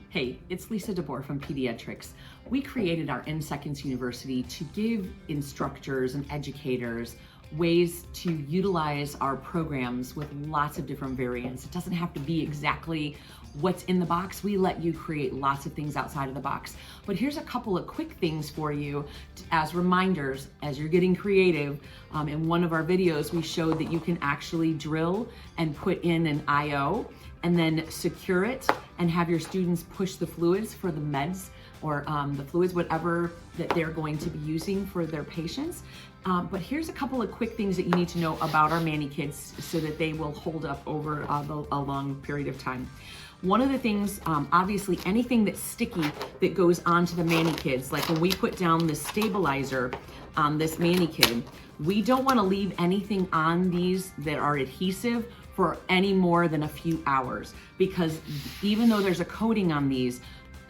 Hey, it's DeBoer from Pedi-Ed-Trics. We created our In Seconds University to give instructors and educators ways to utilize our programs with lots of different variants. It doesn't have to be exactly what's in the box. We let you create lots of things outside of the box. But here's a couple of quick things for you as reminders as you're getting creative. In one of our videos, we showed that you can actually drill and put in an IO and then secure it and have your students push the fluids for the meds or the fluids, whatever that they're going to be using for their patients. But here's a couple of quick things that you need to know about our Mani-Kids so that they will hold up over a long period of time. One of the things, obviously anything that's sticky that goes onto the Mani-Kids, like when we put down the stabilizer on this Mani-Kid, we don't wanna leave anything on these that are adhesive for any more than a few hours, because even though there's a coating on these,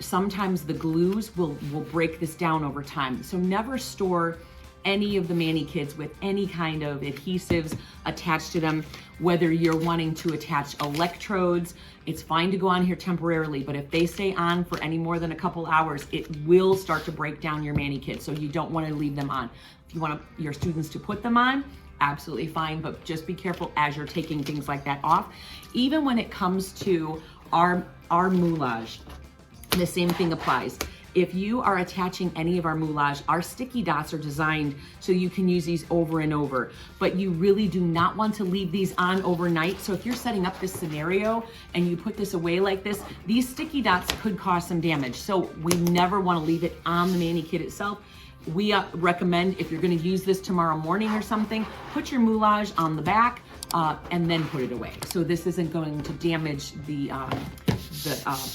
sometimes the glues will break this down over time. So never store any of the Mani-Kids with any kind of adhesives attached to them. Whether you're wanting to attach electrodes, it's fine to go on here temporarily, but if they stay on for any more than a couple hours, it will start to break down your Mani-Kids, so you don't want to leave them on. If you want your students to put them on, absolutely fine, but just be careful as you're taking things like that off. Even when it comes to our moulage, the same thing applies. If you are attaching any of our moulage, our sticky dots are designed so you can use these over and over, but you really do not want to leave these on overnight. So if you're setting up this scenario and you put this away like this, these sticky dots could cause some damage. So we never want to leave it on the Mani-Kid itself. We recommend if you're going to use this tomorrow morning or something, put your moulage on the back and then put it away. So this isn't going to damage the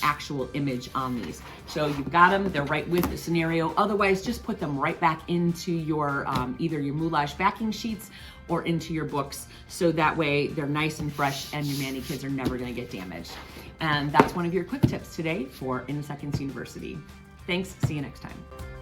actual image on these. So you've got them, they're right with the scenario. Otherwise, just put them right back into your either your moulage backing sheets or into your books, so that way they're nice and fresh and your Mani-Kids are never going to get damaged. And that's one of your quick tips today for In Seconds University. Thanks, see you next time.